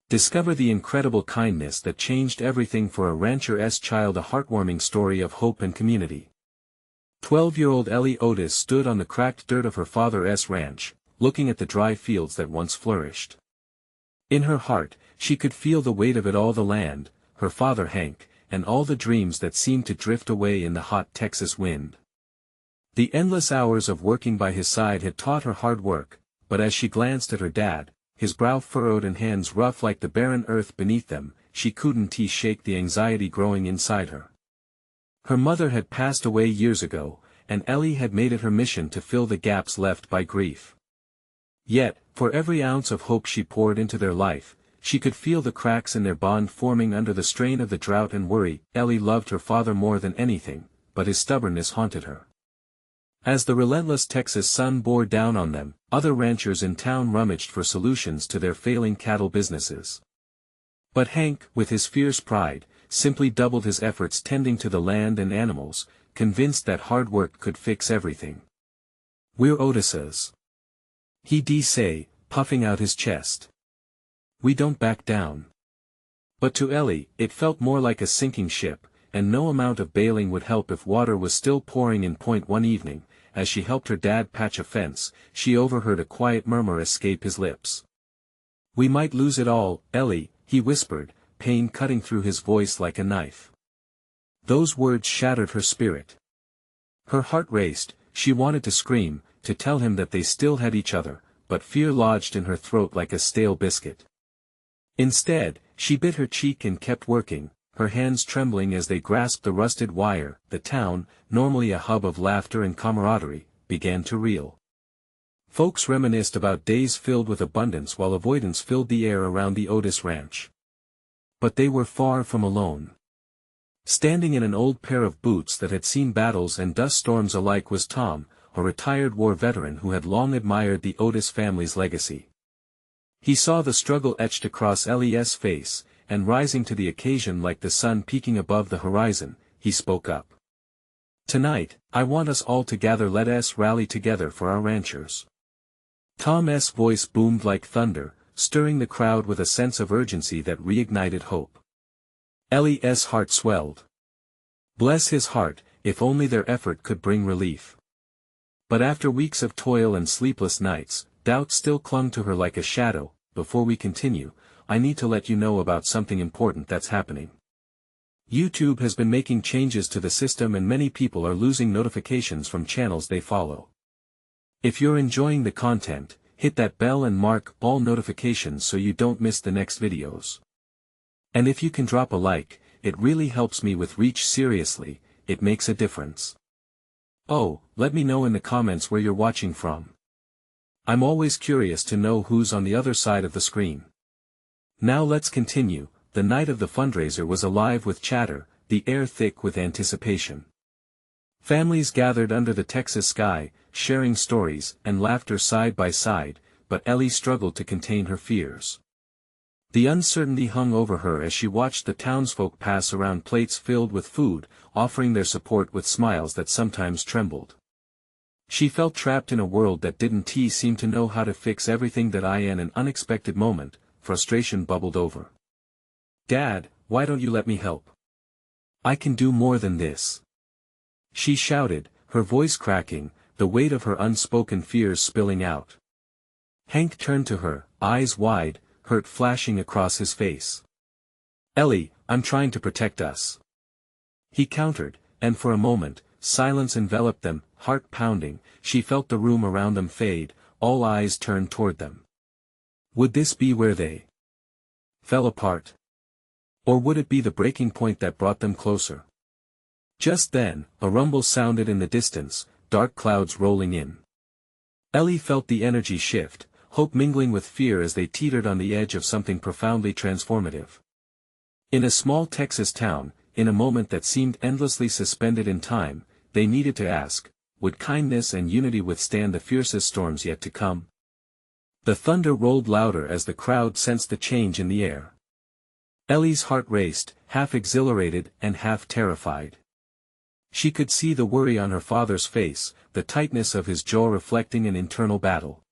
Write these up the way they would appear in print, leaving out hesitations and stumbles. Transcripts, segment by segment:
Discover the incredible kindness that changed everything for a rancher's child, a heartwarming story of hope and community. 12-year-old Ellie Otis stood on the cracked dirt of her father's ranch, looking at the dry fields that once flourished. In her heart, she could feel the weight of it all, the land, her father Hank, and all the dreams that seemed to drift away in the hot Texas wind. The endless hours of working by his side had taught her hard work, but as she glanced at her dad, his brow furrowed and hands rough like the barren earth beneath them, she couldn't shake the anxiety growing inside her. Her mother had passed away years ago, and Ellie had made it her mission to fill the gaps left by grief. Yet, for every ounce of hope she poured into their life, she could feel the cracks in their bond forming under the strain of the drought and worry. Ellie loved her father more than anything, but his stubbornness haunted her. As the relentless Texas sun bore down on them, other ranchers in town rummaged for solutions to their failing cattle businesses. But Hank, with his fierce pride, simply doubled his efforts tending to the land and animals, convinced that hard work could fix everything. "We're Otises," he'd say, puffing out his chest. "We don't back down." But to Ellie, it felt more like a sinking ship, and no amount of bailing would help if water was still pouring in. One evening, as she helped her dad patch a fence, she overheard a quiet murmur escape his lips. "We might lose it all, Ellie," he whispered, pain cutting through his voice like a knife. Those words shattered her spirit. Her heart raced, she wanted to scream, to tell him that they still had each other, but fear lodged in her throat like a stale biscuit. Instead, she bit her cheek and kept working, her hands trembling as they grasped the rusted wire. The town, normally a hub of laughter and camaraderie, began to reel. Folks reminisced about days filled with abundance while avoidance filled the air around the Otis ranch. But they were far from alone. Standing in an old pair of boots that had seen battles and dust storms alike was Tom, a retired war veteran who had long admired the Otis family's legacy. He saw the struggle etched across Ellie's face, and rising to the occasion like the sun peeking above the horizon, he spoke up. "Tonight, I want us all to gather. Let us rally together for our ranchers." Tom's voice boomed like thunder, stirring the crowd with a sense of urgency that reignited hope. Ellie's heart swelled. Bless his heart, if only their effort could bring relief. But after weeks of toil and sleepless nights, doubt still clung to her like a shadow. "Before we continue, I need to let you know about something important that's happening. YouTube has been making changes to the system and many people are losing notifications from channels they follow. If you're enjoying the content, hit that bell and mark all notifications so you don't miss the next videos. And if you can drop a like, it really helps me with reach. Seriously, it makes a difference. Oh, let me know in the comments where you're watching from. I'm always curious to know who's on the other side of the screen. Now let's continue. The night of the fundraiser was alive with chatter, the air thick with anticipation. Families gathered under the Texas sky, sharing stories and laughter side by side, but Ellie struggled to contain her fears. The uncertainty hung over her as she watched the townsfolk pass around plates filled with food, offering their support with smiles that sometimes trembled. She felt trapped in a world that didn't seem to know how to fix everything. In an unexpected moment, frustration bubbled over. "Dad, why don't you let me help? I can do more than this," she shouted, her voice cracking, the weight of her unspoken fears spilling out. Hank turned to her, eyes wide, hurt flashing across his face. "Ellie, I'm trying to protect us," he countered, and for a moment, silence enveloped them. Heart pounding, she felt the room around them fade, all eyes turned toward them. Would this be where they fell apart? Or would it be the breaking point that brought them closer? Just then, a rumble sounded in the distance, dark clouds rolling in. Ellie felt the energy shift, hope mingling with fear as they teetered on the edge of something profoundly transformative. In a small Texas town, in a moment that seemed endlessly suspended in time, they needed to ask, would kindness and unity withstand the fiercest storms yet to come? The thunder rolled louder as the crowd sensed the change in the air. Ellie's heart raced, half exhilarated and half terrified. She could see the worry on her father's face, the tightness of his jaw reflecting an internal battle.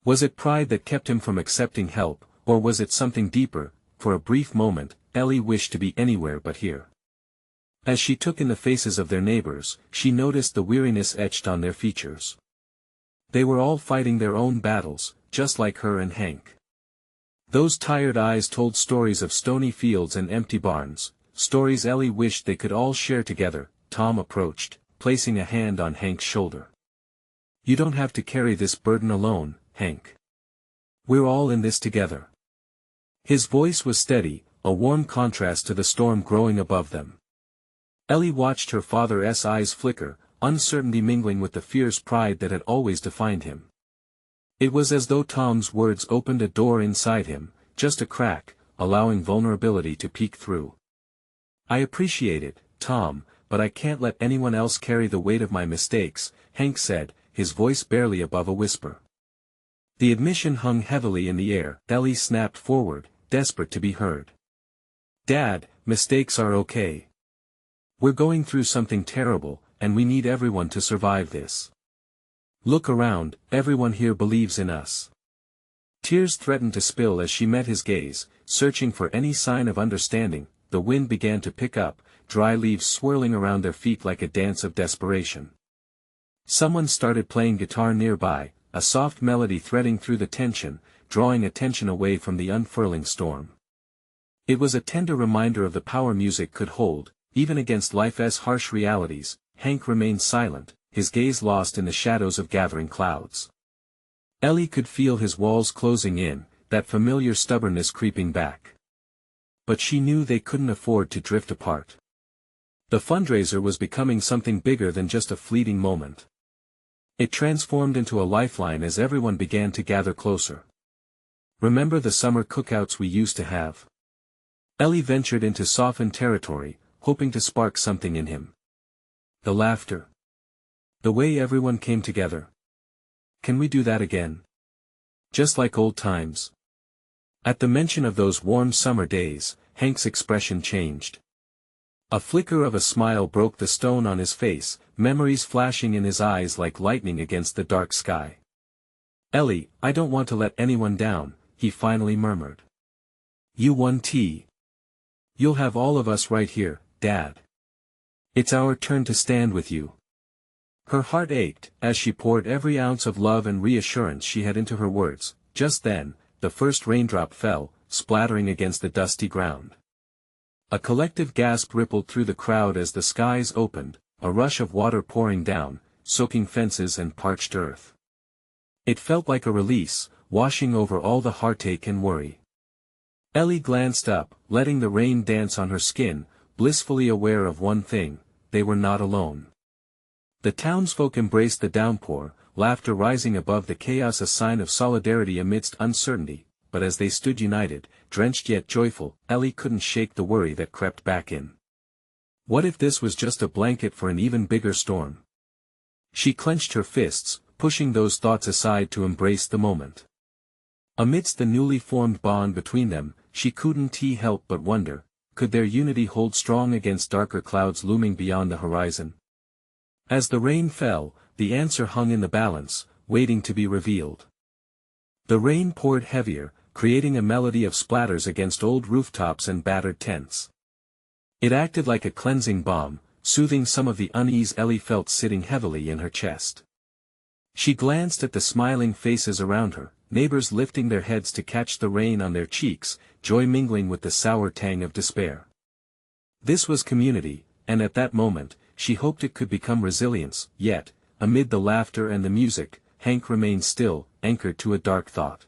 Was it pride that kept him from accepting help, Or was it something deeper? For a brief moment, Ellie wished to be anywhere but here. As she took in the faces of their neighbors, she noticed the weariness etched on their features. They were all fighting their own battles, just like her and Hank. Those tired eyes told stories of stony fields and empty barns, stories Ellie wished they could all share together. Tom approached, placing a hand on Hank's shoulder. "You don't have to carry this burden alone, Hank. We're all in this together." His voice was steady, a warm contrast to the storm growing above them. Ellie watched her father's eyes flicker, uncertainty mingling with the fierce pride that had always defined him. It was as though Tom's words opened a door inside him, just a crack, allowing vulnerability to peek through. "I appreciate it, Tom, but I can't let anyone else carry the weight of my mistakes," Hank said, his voice barely above a whisper. The admission hung heavily in the air. Ellie snapped forward, desperate to be heard. "Dad, mistakes are okay. We're going through something terrible, and we need everyone to survive this. Look around, everyone here believes in us." Tears threatened to spill as she met his gaze, searching for any sign of understanding. The wind began to pick up, dry leaves swirling around their feet like a dance of desperation. Someone started playing guitar nearby, a soft melody threading through the tension, drawing attention away from the unfurling storm. It was a tender reminder of the power music could hold, even against life's harsh realities. Hank remained silent, his gaze lost in the shadows of gathering clouds. Ellie could feel his walls closing in, that familiar stubbornness creeping back. But she knew they couldn't afford to drift apart. The fundraiser was becoming something bigger than just a fleeting moment. It transformed into a lifeline as everyone began to gather closer. "Remember the summer cookouts we used to have?" Ellie ventured into softened territory, hoping to spark something in him. "The laughter. The way everyone came together. Can we do that again? Just like old times?" At the mention of those warm summer days, Hank's expression changed. A flicker of a smile broke the stone on his face, memories flashing in his eyes like lightning against the dark sky. "Ellie, I don't want to let anyone down," he finally murmured. "You won tea. You'll have all of us right here, Dad. It's our turn to stand with you." Her heart ached, as she poured every ounce of love and reassurance she had into her words. Just then, the first raindrop fell, splattering against the dusty ground. A collective gasp rippled through the crowd as the skies opened, a rush of water pouring down, soaking fences and parched earth. It felt like a release, washing over all the heartache and worry. Ellie glanced up, letting the rain dance on her skin, blissfully aware of one thing: they were not alone. The townsfolk embraced the downpour, laughter rising above the chaos, a sign of solidarity amidst uncertainty. But as they stood united, drenched yet joyful, Ellie couldn't shake the worry that crept back in. What if this was just a blanket for an even bigger storm? She clenched her fists, pushing those thoughts aside to embrace the moment. Amidst the newly formed bond between them, she couldn't help but wonder, could their unity hold strong against darker clouds looming beyond the horizon? As the rain fell, the answer hung in the balance, waiting to be revealed. The rain poured heavier, creating a melody of splatters against old rooftops and battered tents. It acted like a cleansing balm, soothing some of the unease Ellie felt sitting heavily in her chest. She glanced at the smiling faces around her, neighbors lifting their heads to catch the rain on their cheeks, joy mingling with the sour tang of despair. This was community, and at that moment, she hoped it could become resilience. Yet, amid the laughter and the music, Hank remained still, anchored to a dark thought.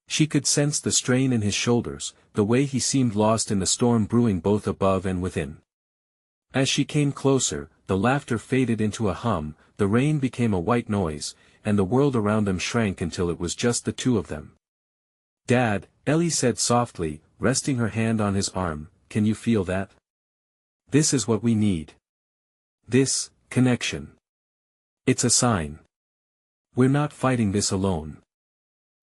She could sense the strain in his shoulders, the way he seemed lost in the storm brewing both above and within. As she came closer, the laughter faded into a hum, the rain became a white noise, and the world around them shrank until it was just the two of them. "Dad," Ellie said softly, resting her hand on his arm, "can you feel that? This is what we need. This connection. It's a sign. We're not fighting this alone."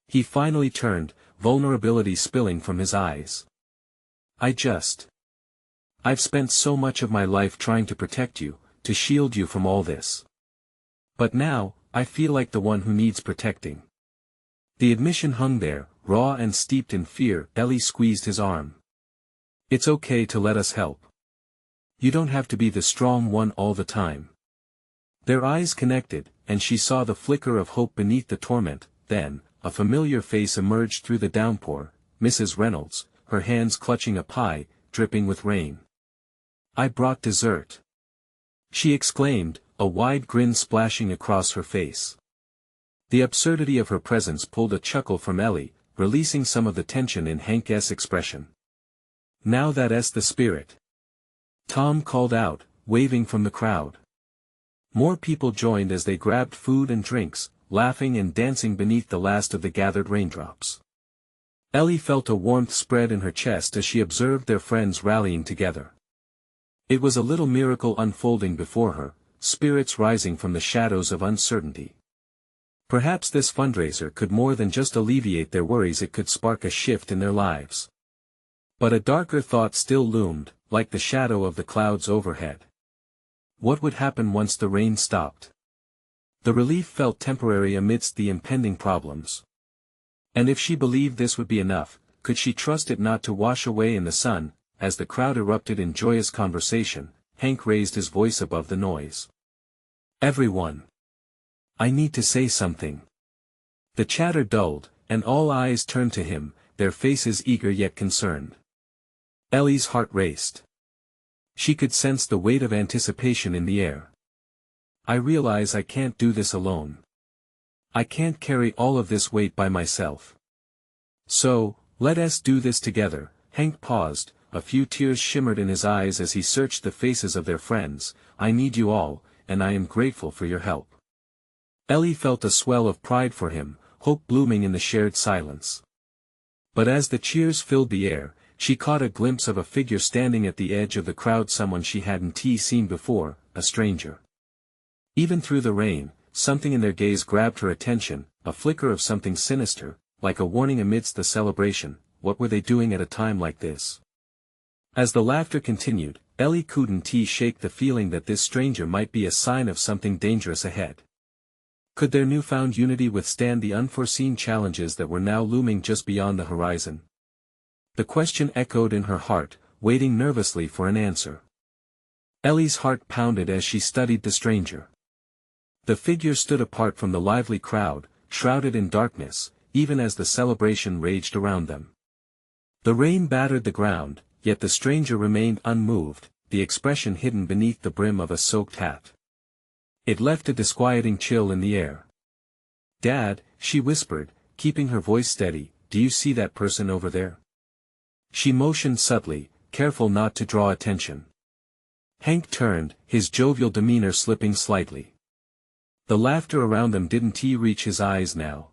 He finally turned, vulnerability spilling from his eyes. I've spent so much of my life trying to protect you, to shield you from all this. But now, I feel like the one who needs protecting." The admission hung there, raw and steeped in fear. Ellie squeezed his arm. It's okay to let us help. You don't have to be the strong one all the time. Their eyes connected, and she saw the flicker of hope beneath the torment. Then, a familiar face emerged through the downpour, Mrs. Reynolds, her hands clutching a pie, dripping with rain. I brought dessert, she exclaimed, a wide grin splashing across her face. The absurdity of her presence pulled a chuckle from Ellie, releasing some of the tension in Hank's expression. Now that's the spirit, Tom called out, waving from the crowd. More people joined as they grabbed food and drinks, laughing and dancing beneath the last of the gathered raindrops. Ellie felt a warmth spread in her chest as she observed their friends rallying together. It was a little miracle unfolding before her, spirits rising from the shadows of uncertainty. Perhaps this fundraiser could more than just alleviate their worries, it could spark a shift in their lives. But a darker thought still loomed, like the shadow of the clouds overhead. What would happen once the rain stopped? The relief felt temporary amidst the impending problems. And if she believed this would be enough, could she trust it not to wash away in the sun? As the crowd erupted in joyous conversation, Hank raised his voice above the noise. Everyone! I need to say something. The chatter dulled, and all eyes turned to him, their faces eager yet concerned. Ellie's heart raced. She could sense the weight of anticipation in the air. I realize I can't do this alone. I can't carry all of this weight by myself. So, let us do this together. Hank paused, a few tears shimmered in his eyes as he searched the faces of their friends. I need you all, and I am grateful for your help. Ellie felt a swell of pride for him, hope blooming in the shared silence. But as the cheers filled the air, she caught a glimpse of a figure standing at the edge of the crowd, someone she hadn't seen before, a stranger. Even through the rain, something in their gaze grabbed her attention, a flicker of something sinister, like a warning amidst the celebration. What were they doing at a time like this? As the laughter continued, Ellie couldn't shake the feeling that this stranger might be a sign of something dangerous ahead. Could their newfound unity withstand the unforeseen challenges that were now looming just beyond the horizon? The question echoed in her heart, waiting nervously for an answer. Ellie's heart pounded as she studied the stranger. The figure stood apart from the lively crowd, shrouded in darkness, even as the celebration raged around them. The rain battered the ground, yet the stranger remained unmoved, the expression hidden beneath the brim of a soaked hat. It left a disquieting chill in the air. Dad, she whispered, keeping her voice steady, do you see that person over there? She motioned subtly, careful not to draw attention. Hank turned, his jovial demeanor slipping slightly. The laughter around them didn't reach his eyes now.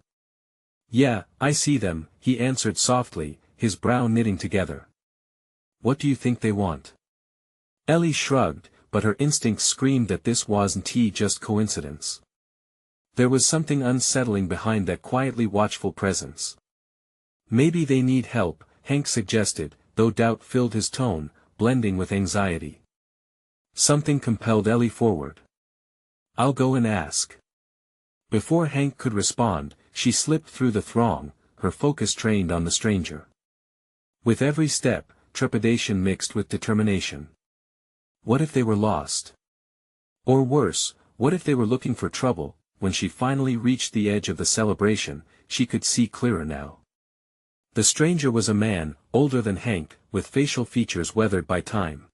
Yeah, I see them, he answered softly, his brow knitting together. What do you think they want? Ellie shrugged, but her instincts screamed that this wasn't just coincidence. There was something unsettling behind that quietly watchful presence. Maybe they need help, Hank suggested, though doubt filled his tone, blending with anxiety. Something compelled Ellie forward. I'll go and ask. Before Hank could respond, she slipped through the throng, her focus trained on the stranger. With every step, trepidation mixed with determination. What if they were lost? Or worse, what if they were looking for trouble? When she finally reached the edge of the celebration, she could see clearer now. The stranger was a man, older than Hank, with facial features weathered by time.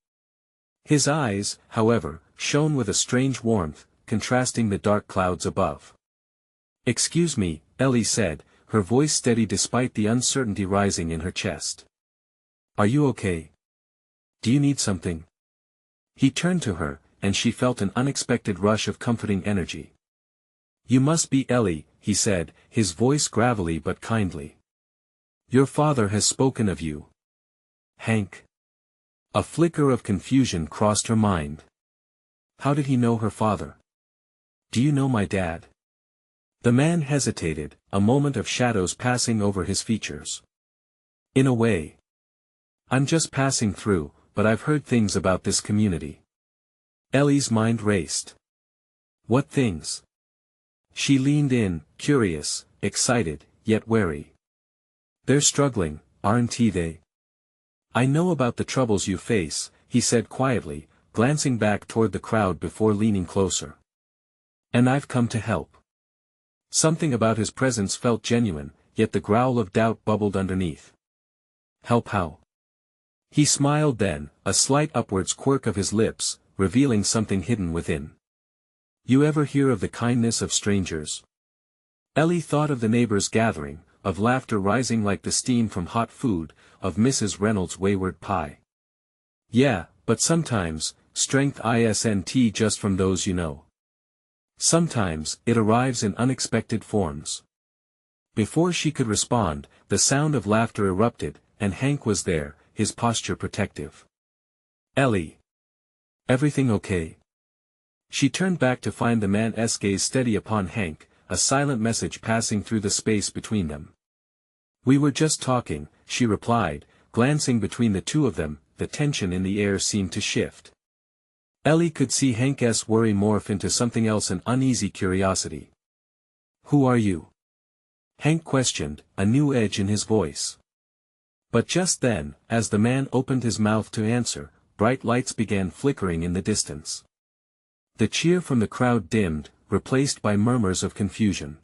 His eyes, however, shone with a strange warmth, contrasting the dark clouds above. Excuse me, Ellie said, her voice steady despite the uncertainty rising in her chest. Are you okay? Do you need something? He turned to her, and she felt an unexpected rush of comforting energy. You must be Ellie, he said, his voice gravelly but kindly. Your father has spoken of you. Hank. A flicker of confusion crossed her mind. How did he know her father? Do you know my dad? The man hesitated, a moment of shadows passing over his features. In a way. I'm just passing through, but I've heard things about this community. Ellie's mind raced. What things? She leaned in, curious, excited, yet wary. They're struggling, aren't they? I know about the troubles you face, he said quietly, glancing back toward the crowd before leaning closer. And I've come to help. Something about his presence felt genuine, yet the growl of doubt bubbled underneath. Help how? He smiled then, a slight upwards quirk of his lips, revealing something hidden within. You ever hear of the kindness of strangers? Ellie thought of the neighbors gathering, of laughter rising like the steam from hot food, of Mrs. Reynolds' wayward pie. Yeah, but sometimes, strength isn't just from those you know. Sometimes, it arrives in unexpected forms. Before she could respond, the sound of laughter erupted, and Hank was there, his posture protective. Ellie. Everything okay? She turned back to find the man's gaze steady upon Hank, a silent message passing through the space between them. We were just talking, she replied, glancing between the two of them. The tension in the air seemed to shift. Ellie could see Hank's worry morph into something else, an uneasy curiosity. Who are you? Hank questioned, a new edge in his voice. But just then, as the man opened his mouth to answer, bright lights began flickering in the distance. The cheer from the crowd dimmed, replaced by murmurs of confusion.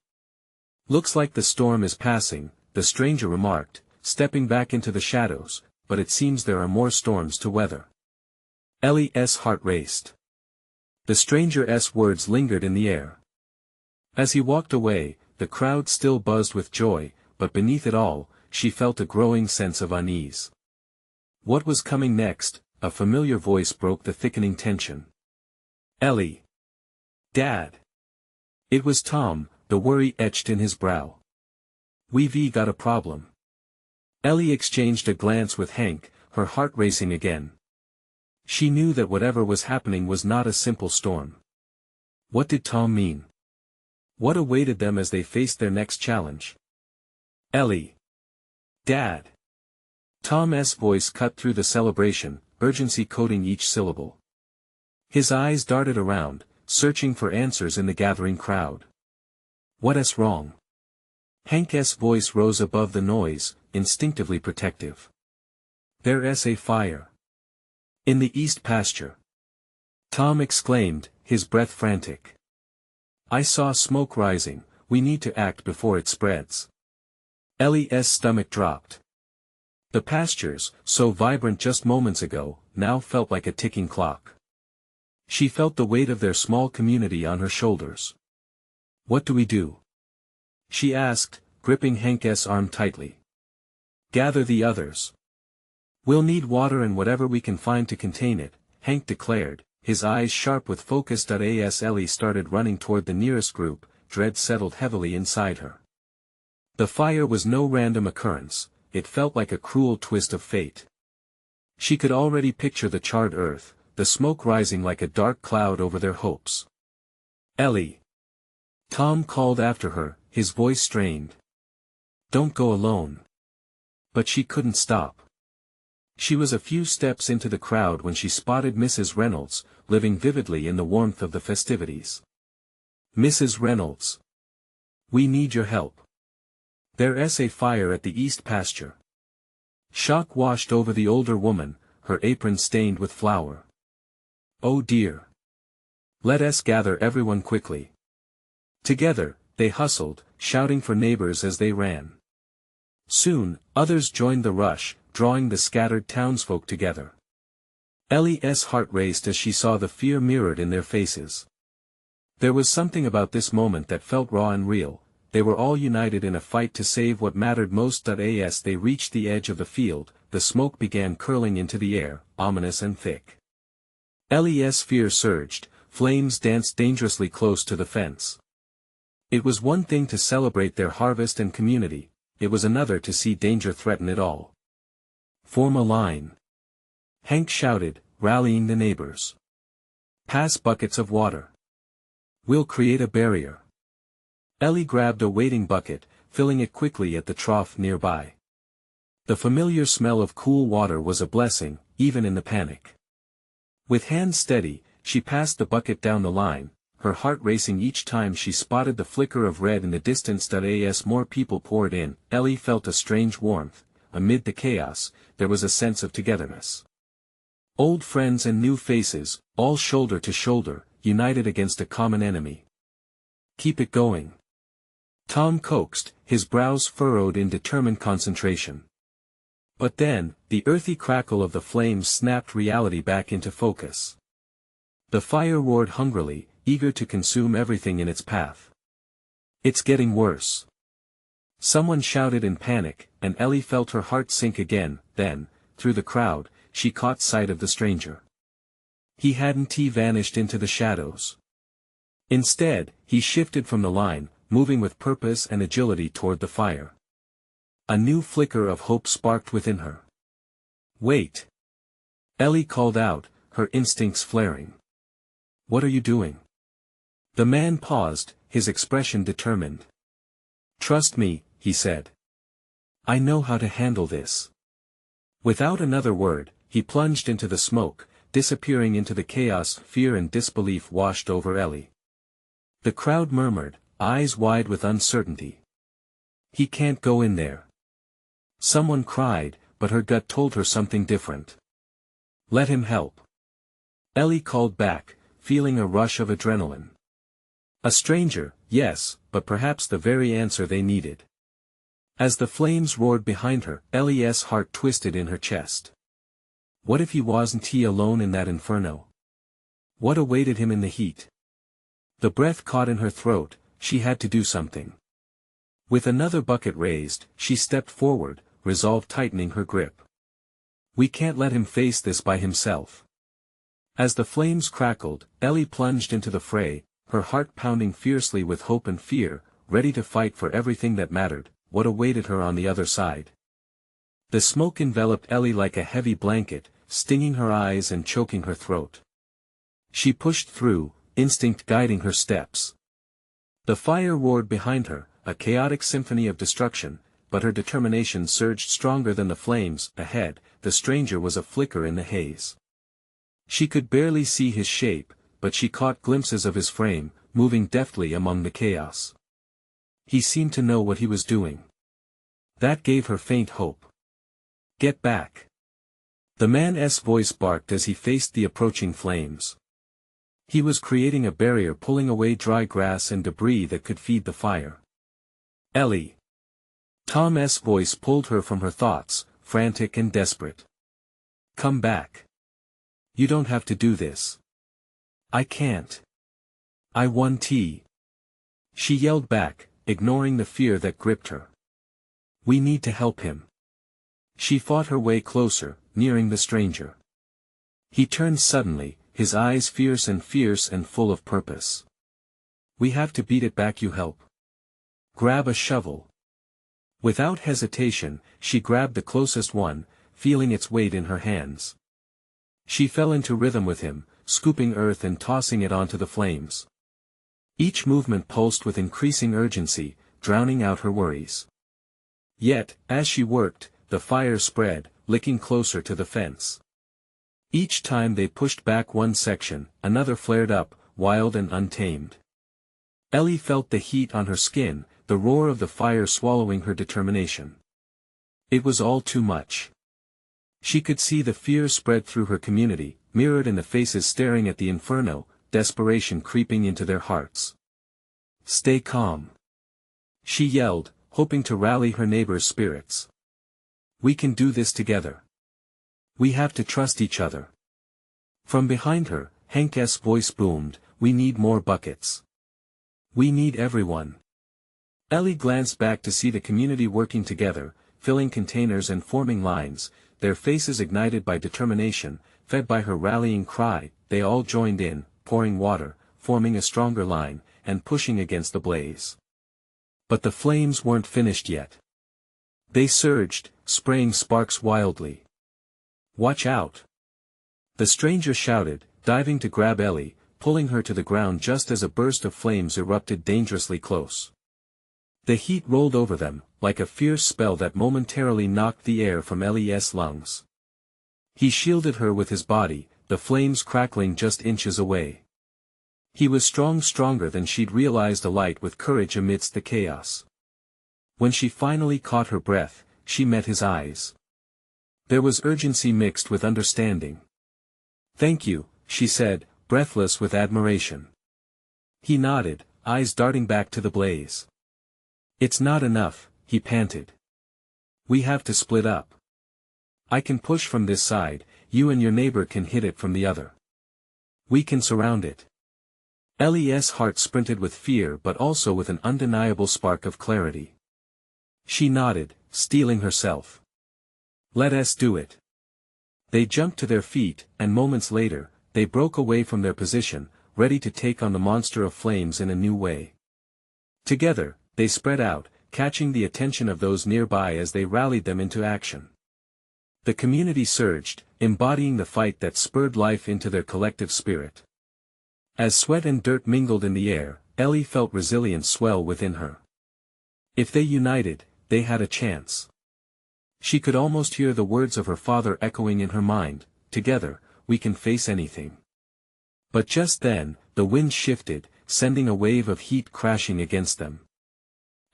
Looks like the storm is passing, the stranger remarked, stepping back into the shadows, but it seems there are more storms to weather. Ellie's heart raced. The stranger's words lingered in the air. As he walked away, the crowd still buzzed with joy, but beneath it all, she felt a growing sense of unease. What was coming next? A familiar voice broke the thickening tension. Ellie. Dad. It was Tom, the worry etched in his brow. We've got a problem. Ellie exchanged a glance with Hank, her heart racing again. She knew that whatever was happening was not a simple storm. What did Tom mean? What awaited them as they faced their next challenge? Ellie. Dad. Tom's voice cut through the celebration, urgency coating each syllable. His eyes darted around, searching for answers in the gathering crowd. What's wrong? Hank's voice rose above the noise, instinctively protective. There's a fire. In the east pasture. Tom exclaimed, his breath frantic. I saw smoke rising, we need to act before it spreads. Ellie's stomach dropped. The pastures, so vibrant just moments ago, now felt like a ticking clock. She felt the weight of their small community on her shoulders. What do we do? She asked, gripping Hank's arm tightly. Gather the others. We'll need water and whatever we can find to contain it, Hank declared, his eyes sharp with focus. As Ellie started running toward the nearest group, dread settled heavily inside her. The fire was no random occurrence, it felt like a cruel twist of fate. She could already picture the charred earth, the smoke rising like a dark cloud over their hopes. Ellie. Tom called after her, his voice strained. Don't go alone. But she couldn't stop. She was a few steps into the crowd when she spotted Mrs. Reynolds, living vividly in the warmth of the festivities. Mrs. Reynolds. We need your help. There's a fire at the east pasture. Shock washed over the older woman, her apron stained with flour. Oh dear. Let us gather everyone quickly. Together, they hustled, shouting for neighbors as they ran. Soon, others joined the rush, drawing the scattered townsfolk together. Ellie's heart raced as she saw the fear mirrored in their faces. There was something about this moment that felt raw and real. They were all united in a fight to save what mattered most. As they reached the edge of the field, the smoke began curling into the air, ominous and thick. Ellie's fear surged, flames danced dangerously close to the fence. It was one thing to celebrate their harvest and community, it was another to see danger threaten it all. Form a line. Hank shouted, rallying the neighbors. Pass buckets of water. We'll create a barrier. Ellie grabbed a waiting bucket, filling it quickly at the trough nearby. The familiar smell of cool water was a blessing, even in the panic. With hands steady, she passed the bucket down the line, her heart racing each time she spotted the flicker of red in the distance. As more people poured in, Ellie felt a strange warmth. Amid the chaos, there was a sense of togetherness. Old friends and new faces, all shoulder to shoulder, united against a common enemy. "Keep it going," Tom coaxed, his brows furrowed in determined concentration. But then, the earthy crackle of the flames snapped reality back into focus. The fire roared hungrily, eager to consume everything in its path. "It's getting worse," someone shouted in panic, and Ellie felt her heart sink again. Then, through the crowd, she caught sight of the stranger. He hadn't vanished into the shadows. Instead, he shifted from the line, moving with purpose and agility toward the fire. A new flicker of hope sparked within her. "Wait!" Ellie called out, her instincts flaring. "What are you doing?" The man paused, his expression determined. "Trust me," he said. "I know how to handle this." Without another word, he plunged into the smoke, disappearing into the chaos. Fear and disbelief washed over Ellie. The crowd murmured, eyes wide with uncertainty. "He can't go in there." Someone cried, but her gut told her something different. "Let him help." Ellie called back, feeling a rush of adrenaline. A stranger, yes, but perhaps the very answer they needed. As the flames roared behind her, Ellie's heart twisted in her chest. What if he wasn't alone in that inferno? What awaited him in the heat? The breath caught in her throat, she had to do something. With another bucket raised, she stepped forward, resolve tightening her grip. We can't let him face this by himself. As the flames crackled, Ellie plunged into the fray, her heart pounding fiercely with hope and fear, ready to fight for everything that mattered. What awaited her on the other side? The smoke enveloped Ellie like a heavy blanket, stinging her eyes and choking her throat. She pushed through, instinct guiding her steps. The fire roared behind her, a chaotic symphony of destruction, but her determination surged stronger than the flames. Ahead, the stranger was a flicker in the haze. She could barely see his shape, but she caught glimpses of his frame, moving deftly among the chaos. He seemed to know what he was doing. That gave her faint hope. "Get back!" The man's voice barked as he faced the approaching flames. He was creating a barrier, pulling away dry grass and debris that could feed the fire. "Ellie!" Tom's voice pulled her from her thoughts, frantic and desperate. "Come back. You don't have to do this." "I can't. I want tea." She yelled back, ignoring the fear that gripped her. "We need to help him." She fought her way closer, nearing the stranger. He turned suddenly, his eyes fierce and full of purpose. "We have to beat it back. You help. Grab a shovel." Without hesitation, she grabbed the closest one, feeling its weight in her hands. She fell into rhythm with him, scooping earth and tossing it onto the flames. Each movement pulsed with increasing urgency, drowning out her worries. Yet, as she worked, the fire spread, licking closer to the fence. Each time they pushed back one section, another flared up, wild and untamed. Ellie felt the heat on her skin, the roar of the fire swallowing her determination. It was all too much. She could see the fear spread through her community, mirrored in the faces staring at the inferno, desperation creeping into their hearts. "Stay calm," she yelled, hoping to rally her neighbors' spirits. "We can do this together. We have to trust each other." From behind her, Hank's voice boomed, "We need more buckets. We need everyone." Ellie glanced back to see the community working together, filling containers and forming lines, their faces ignited by determination, fed by her rallying cry. They all joined in, pouring water, forming a stronger line, and pushing against the blaze. But the flames weren't finished yet. They surged, spraying sparks wildly. "Watch out!" The stranger shouted, diving to grab Ellie, pulling her to the ground just as a burst of flames erupted dangerously close. The heat rolled over them, like a fierce spell that momentarily knocked the air from Ellie's lungs. He shielded her with his body, the flames crackling just inches away. He was stronger than she'd realized, alight with courage amidst the chaos. When she finally caught her breath, she met his eyes. There was urgency mixed with understanding. "Thank you," she said, breathless with admiration. He nodded, eyes darting back to the blaze. "It's not enough," he panted. "We have to split up. I can push from this side, you and your neighbor can hit it from the other. We can surround it." Ellie's heart sprinted with fear but also with an undeniable spark of clarity. She nodded, steeling herself. "Let us do it." They jumped to their feet, and moments later, they broke away from their position, ready to take on the monster of flames in a new way. Together, they spread out, catching the attention of those nearby as they rallied them into action. The community surged, embodying the fight that spurred life into their collective spirit. As sweat and dirt mingled in the air, Ellie felt resilience swell within her. If they united, they had a chance. She could almost hear the words of her father echoing in her mind, "Together, we can face anything." But just then, the wind shifted, sending a wave of heat crashing against them.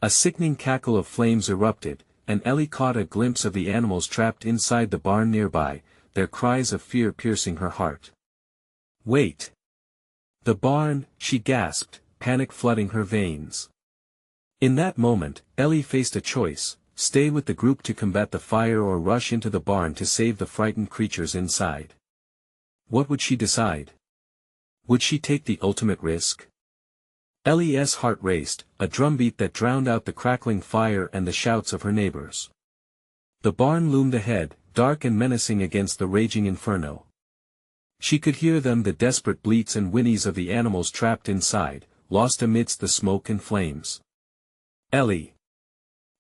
A sickening cackle of flames erupted, and Ellie caught a glimpse of the animals trapped inside the barn nearby, their cries of fear piercing her heart. "Wait!" "The barn," she gasped, panic flooding her veins. In that moment, Ellie faced a choice: stay with the group to combat the fire or rush into the barn to save the frightened creatures inside. What would she decide? Would she take the ultimate risk? Ellie's heart raced, a drumbeat that drowned out the crackling fire and the shouts of her neighbors. The barn loomed ahead, dark and menacing against the raging inferno. She could hear them, the desperate bleats and whinnies of the animals trapped inside, lost amidst the smoke and flames. "Ellie!"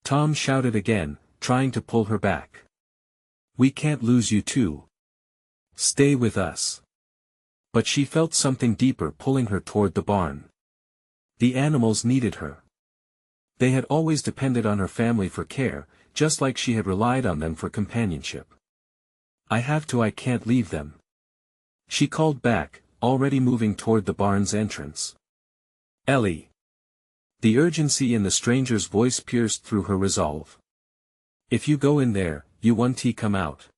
Tom shouted again, trying to pull her back. "We can't lose you too. Stay with us." But she felt something deeper pulling her toward the barn. The animals needed her. They had always depended on her family for care, just like she had relied on them for companionship. "I can't leave them," she called back, already moving toward the barn's entrance. "Ellie!" The urgency in the stranger's voice pierced through her resolve. "If you go in there, you won't come out.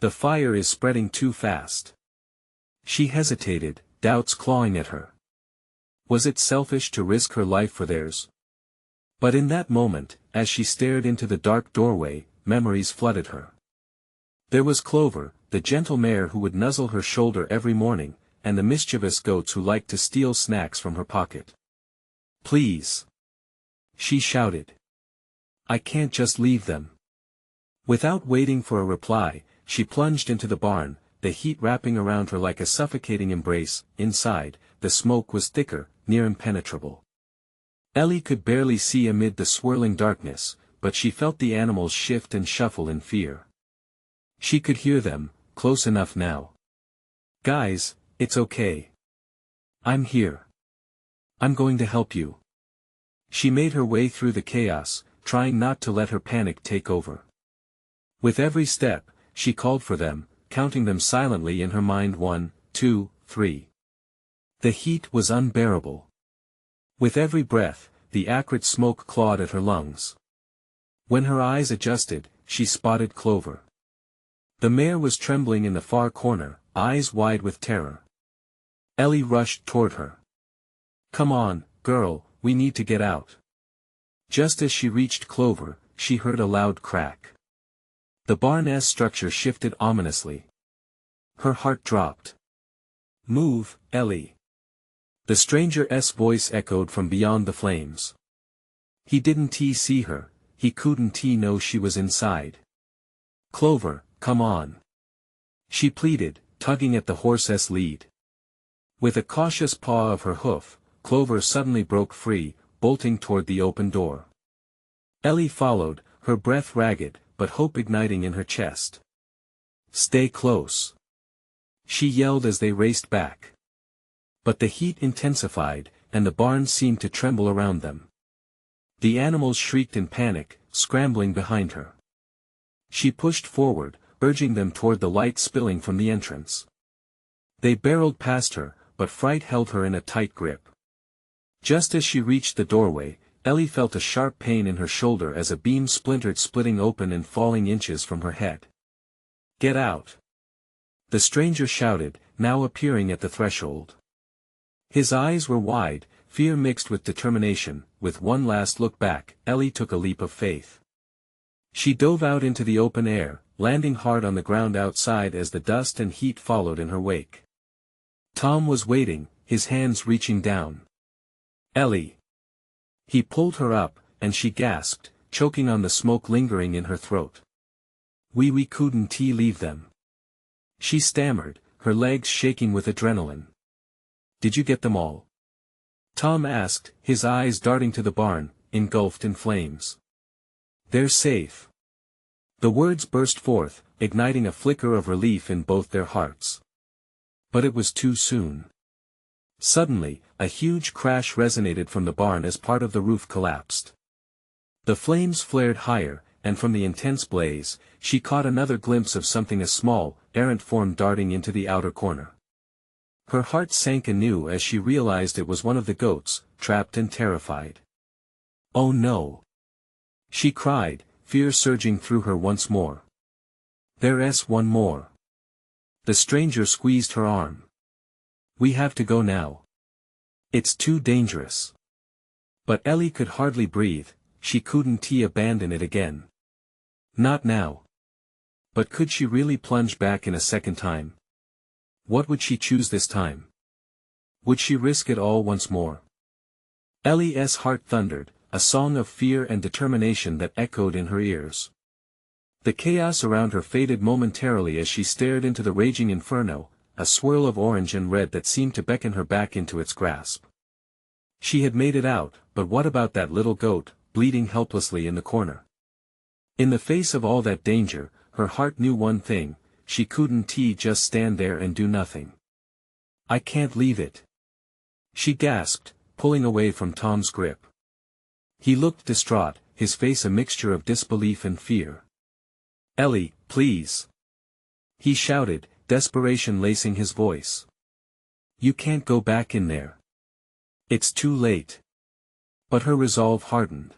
The fire is spreading too fast." She hesitated, doubts clawing at her. Was it selfish to risk her life for theirs? But in that moment, as she stared into the dark doorway, memories flooded her. There was Clover, the gentle mare who would nuzzle her shoulder every morning, and the mischievous goats who liked to steal snacks from her pocket. "Please!" she shouted. "I can't just leave them." Without waiting for a reply, she plunged into the barn, the heat wrapping around her like a suffocating embrace. Inside, the smoke was thicker, near impenetrable. Ellie could barely see amid the swirling darkness, but she felt the animals shift and shuffle in fear. She could hear them, close enough now. "Guys, it's okay. I'm here. I'm going to help you." She made her way through the chaos, trying not to let her panic take over. With every step, she called for them, counting them silently in her mind: 1, 2, 3. The heat was unbearable. With every breath, the acrid smoke clawed at her lungs. When her eyes adjusted, she spotted Clover. The mare was trembling in the far corner, eyes wide with terror. Ellie rushed toward her. "Come on, girl, we need to get out." Just as she reached Clover, she heard a loud crack. The barn's structure shifted ominously. Her heart dropped. "Move, Ellie." The stranger's voice echoed from beyond the flames. He didn't see her, he couldn't know she was inside. "Clover, come on," she pleaded, tugging at the horse's lead. With a cautious paw of her hoof, Clover suddenly broke free, bolting toward the open door. Ellie followed, her breath ragged, but hope igniting in her chest. "Stay close," she yelled as they raced back. But the heat intensified, and the barn seemed to tremble around them. The animals shrieked in panic, scrambling behind her. She pushed forward, urging them toward the light spilling from the entrance. They barreled past her, but fright held her in a tight grip. Just as she reached the doorway, Ellie felt a sharp pain in her shoulder as a beam splintered, splitting open and falling inches from her head. "Get out!" the stranger shouted, now appearing at the threshold. His eyes were wide, fear mixed with determination. With one last look back, Ellie took a leap of faith. She dove out into the open air, landing hard on the ground outside as the dust and heat followed in her wake. Tom was waiting, his hands reaching down. "Ellie!" He pulled her up, and she gasped, choking on the smoke lingering in her throat. We couldn't leave them." She stammered, her legs shaking with adrenaline. "Did you get them all?" Tom asked, his eyes darting to the barn, engulfed in flames. "They're safe." The words burst forth, igniting a flicker of relief in both their hearts. But it was too soon. Suddenly, a huge crash resonated from the barn as part of the roof collapsed. The flames flared higher, and from the intense blaze, she caught another glimpse of something, a small, errant form darting into the outer corner. Her heart sank anew as she realized it was one of the goats, trapped and terrified. "Oh no!" she cried, fear surging through her once more. "There's one more." The stranger squeezed her arm. "We have to go now. It's too dangerous." But Ellie could hardly breathe. She couldn't abandon it again. Not now. But could she really plunge back in a second time? What would she choose this time? Would she risk it all once more? Ellie's heart thundered, a song of fear and determination that echoed in her ears. The chaos around her faded momentarily as she stared into the raging inferno, a swirl of orange and red that seemed to beckon her back into its grasp. She had made it out, but what about that little goat, bleeding helplessly in the corner? In the face of all that danger, her heart knew one thing: she couldn't just stand there and do nothing. "I can't leave it," she gasped, pulling away from Tom's grip. He looked distraught, his face a mixture of disbelief and fear. "Ellie, please!" he shouted, desperation lacing his voice. "You can't go back in there. It's too late." But her resolve hardened.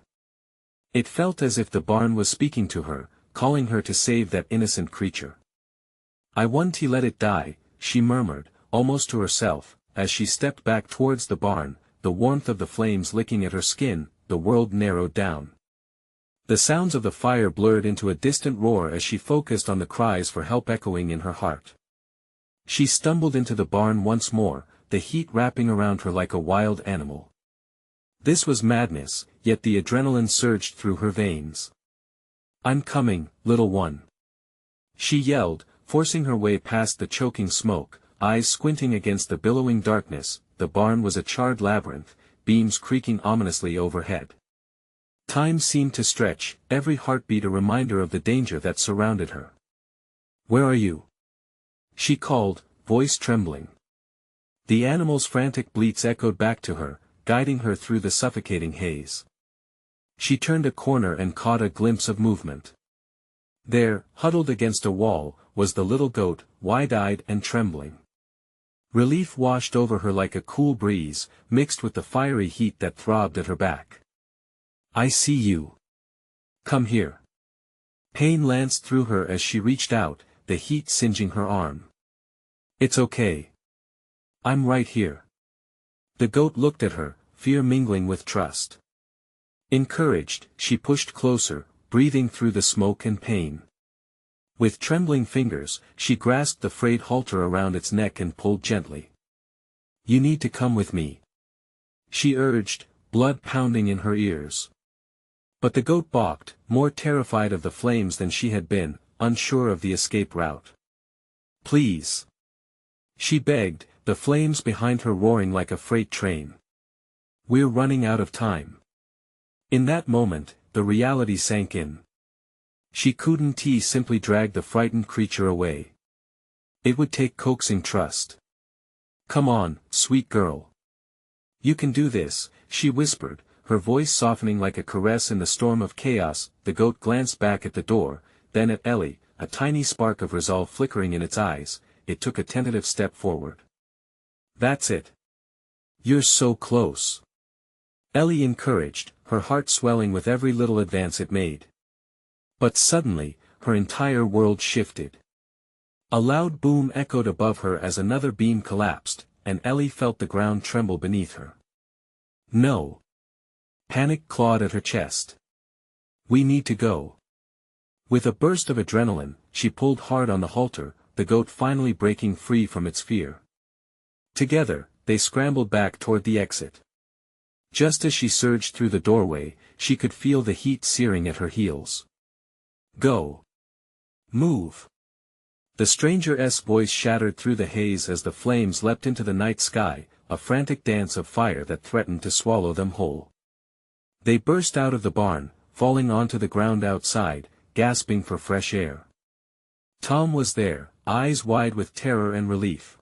It felt as if the barn was speaking to her, calling her to save that innocent creature. "I won't let it die," she murmured, almost to herself, as she stepped back towards the barn, the warmth of the flames licking at her skin. The world narrowed down. The sounds of the fire blurred into a distant roar as she focused on the cries for help echoing in her heart. She stumbled into the barn once more, the heat wrapping around her like a wild animal. This was madness, yet the adrenaline surged through her veins. "I'm coming, little one," she yelled, forcing her way past the choking smoke, eyes squinting against the billowing darkness. The barn was a charred labyrinth, beams creaking ominously overhead. Time seemed to stretch, every heartbeat a reminder of the danger that surrounded her. "Where are you?" she called, voice trembling. The animal's frantic bleats echoed back to her, guiding her through the suffocating haze. She turned a corner and caught a glimpse of movement. There, huddled against a wall, was the little goat, wide-eyed and trembling. Relief washed over her like a cool breeze, mixed with the fiery heat that throbbed at her back. "I see you. Come here." Pain lanced through her as she reached out, the heat singeing her arm. "It's okay. I'm right here." The goat looked at her, fear mingling with trust. Encouraged, she pushed closer, breathing through the smoke and pain. With trembling fingers, she grasped the frayed halter around its neck and pulled gently. "You need to come with me," she urged, blood pounding in her ears. But the goat balked, more terrified of the flames than she had been, unsure of the escape route. "Please," she begged, the flames behind her roaring like a freight train. "We're running out of time." In that moment, the reality sank in. She couldn't simply drag the frightened creature away. It would take coaxing trust. "Come on, sweet girl. You can do this," she whispered, her voice softening like a caress in the storm of chaos. The goat glanced back at the door, then at Ellie, a tiny spark of resolve flickering in its eyes. It took a tentative step forward. That's it. You're so close. Ellie encouraged, her heart swelling with every little advance it made. But suddenly, her entire world shifted. A loud boom echoed above her as another beam collapsed, and Ellie felt the ground tremble beneath her. No. Panic clawed at her chest. We need to go. With a burst of adrenaline, she pulled hard on the halter, the goat finally breaking free from its fear. Together, they scrambled back toward the exit. Just as she surged through the doorway, she could feel the heat searing at her heels. Go. Move. The stranger's voice shattered through the haze as the flames leapt into the night sky, a frantic dance of fire that threatened to swallow them whole. They burst out of the barn, falling onto the ground outside, gasping for fresh air. Tom was there, eyes wide with terror and relief.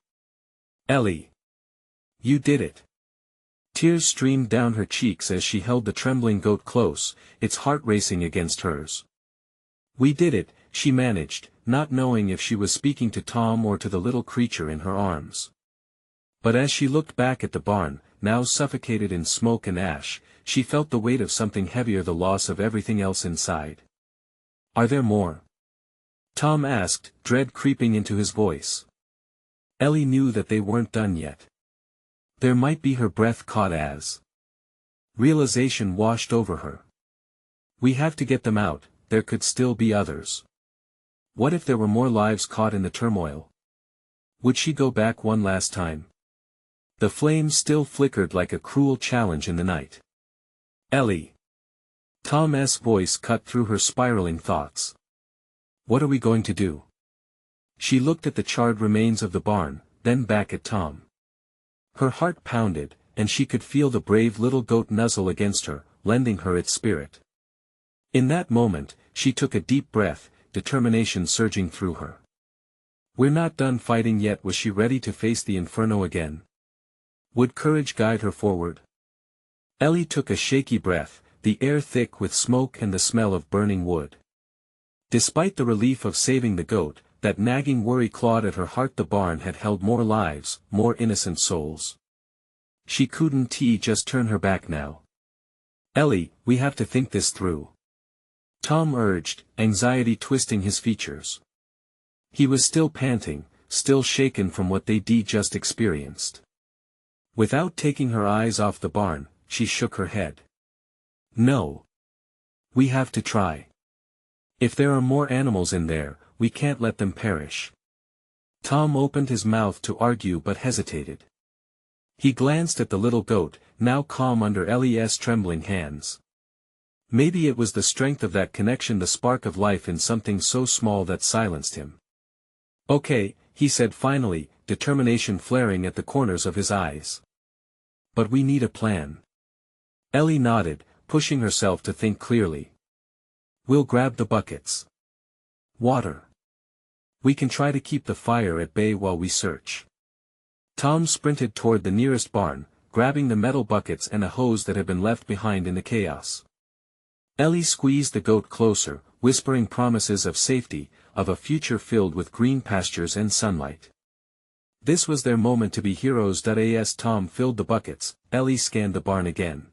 Ellie. You did it. Tears streamed down her cheeks as she held the trembling goat close, its heart racing against hers. We did it, she managed, not knowing if she was speaking to Tom or to the little creature in her arms. But as she looked back at the barn, now suffocated in smoke and ash, she felt the weight of something heavier, the loss of everything else inside. Are there more? Tom asked, dread creeping into his voice. Ellie knew that they weren't done yet. There might be. Her breath caught as realization washed over her. We have to get them out, there could still be others. What if there were more lives caught in the turmoil? Would she go back one last time? The flames still flickered like a cruel challenge in the night. Ellie. Tom's voice cut through her spiraling thoughts. What are we going to do? She looked at the charred remains of the barn, then back at Tom. Her heart pounded, and she could feel the brave little goat nuzzle against her, lending her its spirit. In that moment, she took a deep breath, determination surging through her. We're not done fighting yet. Was she ready to face the inferno again? Would courage guide her forward? Ellie took a shaky breath, the air thick with smoke and the smell of burning wood. Despite the relief of saving the goat, that nagging worry clawed at her heart. The barn had held more lives, more innocent souls. She couldn't just turn her back now. Ellie, we have to think this through. Tom urged, anxiety twisting his features. He was still panting, still shaken from what they'd just experienced. Without taking her eyes off the barn, she shook her head. No. We have to try. If there are more animals in there, we can't let them perish. Tom opened his mouth to argue but hesitated. He glanced at the little goat, now calm under Ellie's trembling hands. Maybe it was the strength of that connection, the spark of life in something so small that silenced him. Okay, he said finally, determination flaring at the corners of his eyes. But we need a plan. Ellie nodded, pushing herself to think clearly. We'll grab the buckets. Water. We can try to keep the fire at bay while we search. Tom sprinted toward the nearest barn, grabbing the metal buckets and a hose that had been left behind in the chaos. Ellie squeezed the goat closer, whispering promises of safety, of a future filled with green pastures and sunlight. This was their moment to be heroes. As Tom filled the buckets, Ellie scanned the barn again.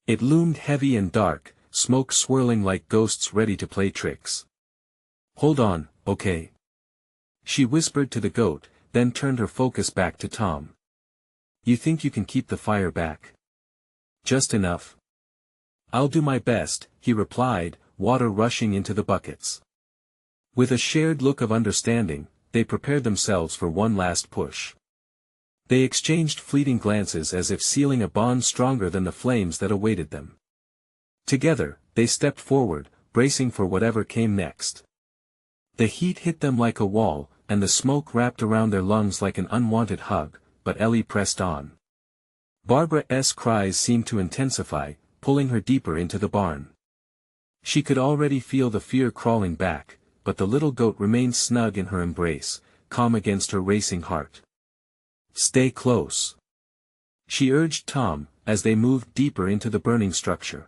It loomed heavy and dark, smoke swirling like ghosts ready to play tricks. Hold on, okay? She whispered to the goat, then turned her focus back to Tom. You think you can keep the fire back? Just enough. I'll do my best, he replied, water rushing into the buckets. With a shared look of understanding, they prepared themselves for one last push. They exchanged fleeting glances as if sealing a bond stronger than the flames that awaited them. Together, they stepped forward, bracing for whatever came next. The heat hit them like a wall, and the smoke wrapped around their lungs like an unwanted hug, but Ellie pressed on. Barbara's cries seemed to intensify, pulling her deeper into the barn. She could already feel the fear crawling back, but the little goat remained snug in her embrace, calm against her racing heart. Stay close. She urged Tom, as they moved deeper into the burning structure.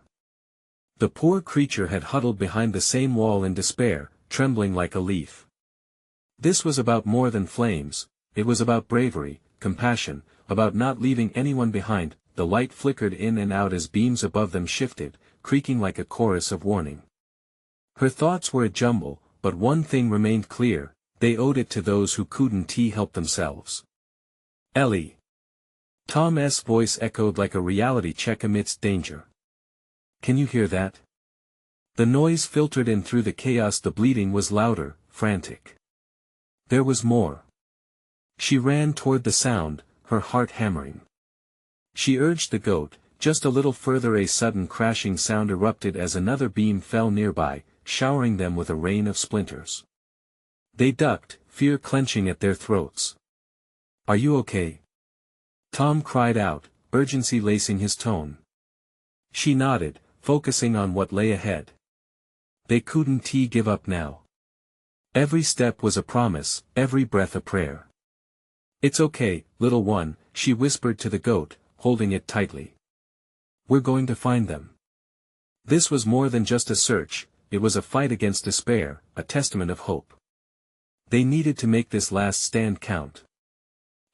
The poor creature had huddled behind the same wall in despair, trembling like a leaf. This was about more than flames, it was about bravery, compassion, about not leaving anyone behind. The light flickered in and out as beams above them shifted, creaking like a chorus of warning. Her thoughts were a jumble, but one thing remained clear: they owed it to those who couldn't help themselves. Ellie. Tom's voice echoed like a reality check amidst danger. Can you hear that? The noise filtered in through the chaos. The bleeding was louder, frantic. There was more. She ran toward the sound, her heart hammering. She urged the goat, just a little further. A sudden crashing sound erupted as another beam fell nearby, showering them with a rain of splinters. They ducked, fear clenching at their throats. Are you okay? Tom cried out, urgency lacing his tone. She nodded, focusing on what lay ahead. They couldn't give up now. Every step was a promise, every breath a prayer. It's okay, little one, she whispered to the goat, holding it tightly. We're going to find them. This was more than just a search, it was a fight against despair, a testament of hope. They needed to make this last stand count.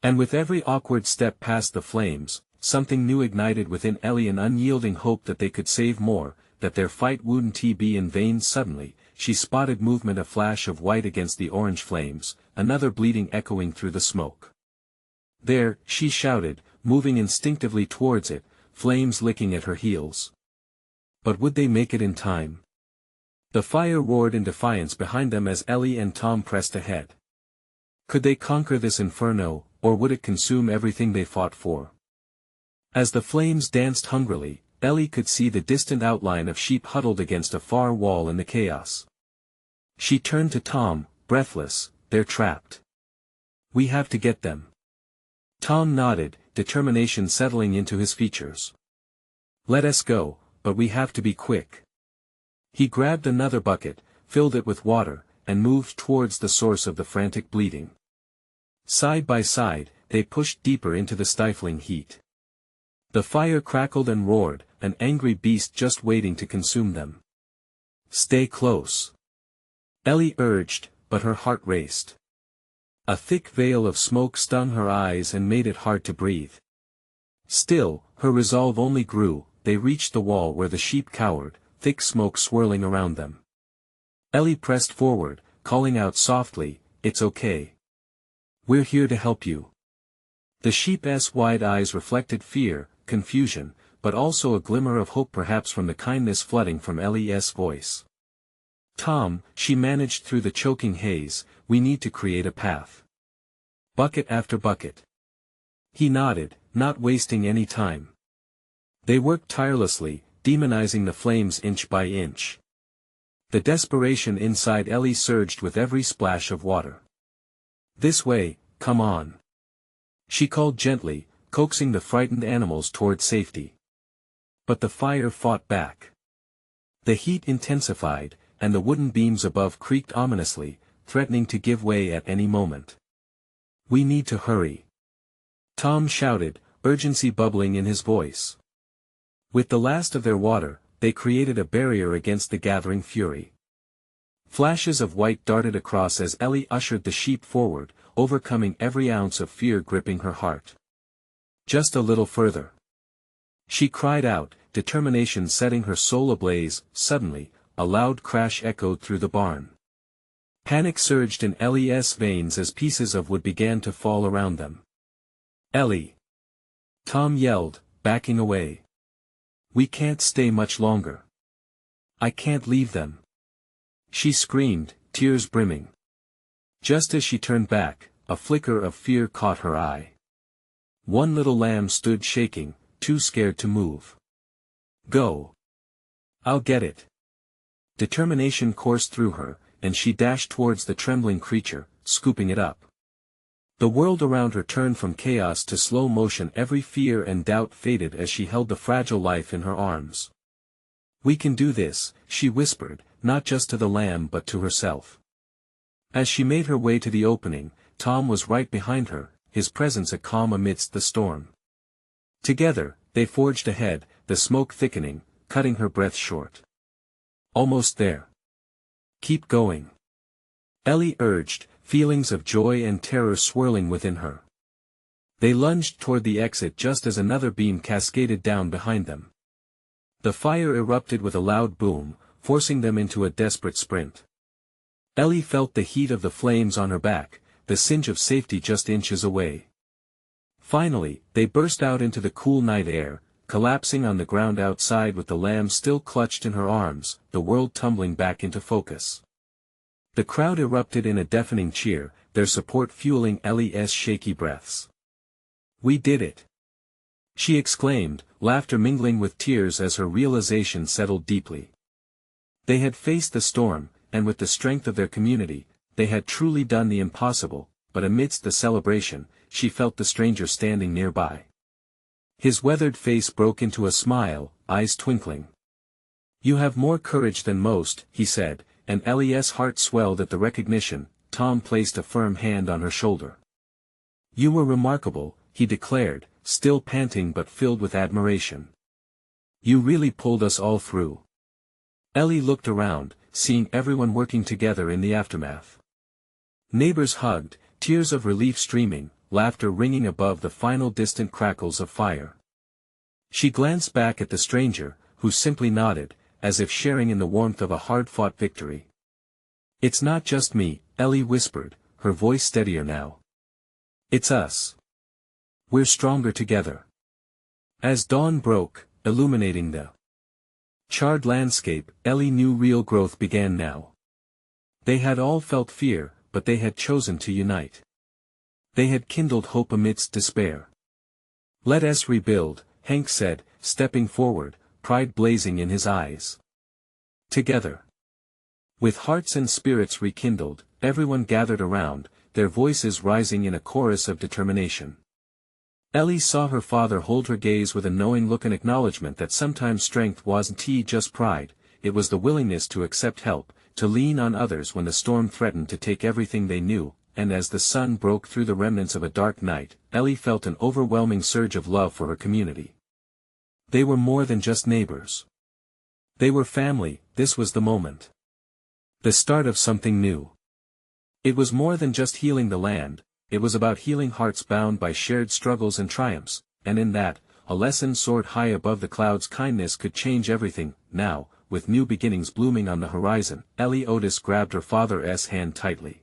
And with every awkward step past the flames, something new ignited within Ellie, an unyielding hope that they could save more, that their fight wouldn't be in vain. Suddenly, she spotted movement, a flash of white against the orange flames, another bleeding echoing through the smoke. There, she shouted, moving instinctively towards it, flames licking at her heels. But would they make it in time? The fire roared in defiance behind them as Ellie and Tom pressed ahead. Could they conquer this inferno, or would it consume everything they fought for? As the flames danced hungrily, Ellie could see the distant outline of sheep huddled against a far wall in the chaos. She turned to Tom, breathless. They're trapped. We have to get them. Tom nodded, determination settling into his features. Let us go, but we have to be quick. He grabbed another bucket, filled it with water, and moved towards the source of the frantic bleeding. Side by side, they pushed deeper into the stifling heat. The fire crackled and roared, an angry beast just waiting to consume them. Stay close. Ellie urged, but her heart raced. A thick veil of smoke stung her eyes and made it hard to breathe. Still, her resolve only grew. They reached the wall where the sheep cowered, thick smoke swirling around them. Ellie pressed forward, calling out softly, "It's okay. We're here to help you." The sheep's wide eyes reflected fear, confusion, but also a glimmer of hope, perhaps from the kindness flooding from Ellie's voice. Tom, she managed through the choking haze, we need to create a path. Bucket after bucket. He nodded, not wasting any time. They worked tirelessly, demonizing the flames inch by inch. The desperation inside Ellie surged with every splash of water. This way, come on. She called gently, coaxing the frightened animals toward safety. But the fire fought back. The heat intensified, and the wooden beams above creaked ominously, threatening to give way at any moment. We need to hurry. Tom shouted, urgency bubbling in his voice. With the last of their water, they created a barrier against the gathering fury. Flashes of white darted across as Ellie ushered the sheep forward, overcoming every ounce of fear gripping her heart. Just a little further. She cried out, determination setting her soul ablaze. Suddenly, a loud crash echoed through the barn. Panic surged in Ellie's veins as pieces of wood began to fall around them. Ellie! Tom yelled, backing away. We can't stay much longer. I can't leave them. She screamed, tears brimming. Just as she turned back, a flicker of fear caught her eye. One little lamb stood shaking, too scared to move. Go. I'll get it. Determination coursed through her, and she dashed towards the trembling creature, scooping it up. The world around her turned from chaos to slow motion. Every fear and doubt faded as she held the fragile life in her arms. We can do this, she whispered, not just to the lamb but to herself. As she made her way to the opening, Tom was right behind her, his presence a calm amidst the storm. Together, they forged ahead, the smoke thickening, cutting her breath short. Almost there. Keep going. Ellie urged, feelings of joy and terror swirling within her. They lunged toward the exit just as another beam cascaded down behind them. The fire erupted with a loud boom, forcing them into a desperate sprint. Ellie felt the heat of the flames on her back, the singe of safety just inches away. Finally, they burst out into the cool night air, collapsing on the ground outside with the lamb still clutched in her arms, the world tumbling back into focus. The crowd erupted in a deafening cheer, their support fueling Ellie's shaky breaths. "We did it!" she exclaimed, laughter mingling with tears as her realization settled deeply. They had faced the storm, and with the strength of their community, they had truly done the impossible, but amidst the celebration, she felt the stranger standing nearby. His weathered face broke into a smile, eyes twinkling. "You have more courage than most," he said, and Ellie's heart swelled at the recognition. Tom placed a firm hand on her shoulder. "You were remarkable," he declared, still panting but filled with admiration. "You really pulled us all through." Ellie looked around, seeing everyone working together in the aftermath. Neighbors hugged, tears of relief streaming, laughter ringing above the final distant crackles of fire. She glanced back at the stranger, who simply nodded, as if sharing in the warmth of a hard-fought victory. "It's not just me," Ellie whispered, her voice steadier now. "It's us. We're stronger together." As dawn broke, illuminating the charred landscape, Ellie knew real growth began now. They had all felt fear, but they had chosen to unite. They had kindled hope amidst despair. "Let us rebuild," Hank said, stepping forward, pride blazing in his eyes. Together. With hearts and spirits rekindled, everyone gathered around, their voices rising in a chorus of determination. Ellie saw her father hold her gaze with a knowing look and acknowledgement that sometimes strength wasn't just pride, it was the willingness to accept help, to lean on others when the storm threatened to take everything they knew, and as the sun broke through the remnants of a dark night, Ellie felt an overwhelming surge of love for her community. They were more than just neighbors. They were family. This was the moment. The start of something new. It was more than just healing the land, it was about healing hearts bound by shared struggles and triumphs, and in that, a lesson soared high above the clouds. Kindness could change everything. Now, with new beginnings blooming on the horizon, Ellie Otis grabbed her father's hand tightly.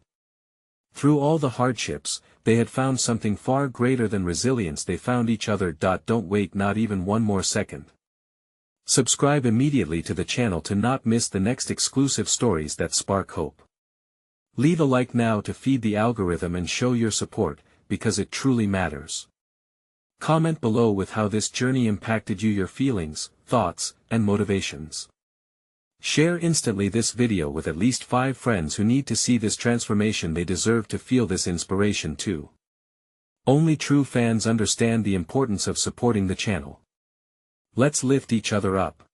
Through all the hardships, they had found something far greater than resilience. They found each other. Don't wait not even one more second. Subscribe immediately to the channel to not miss the next exclusive stories that spark hope. Leave a like now to feed the algorithm and show your support, because it truly matters. Comment below with how this journey impacted you, your feelings, thoughts, and motivations. Share instantly this video with at least 5 friends who need to see this transformation. They deserve to feel this inspiration too. Only true fans understand the importance of supporting the channel. Let's lift each other up.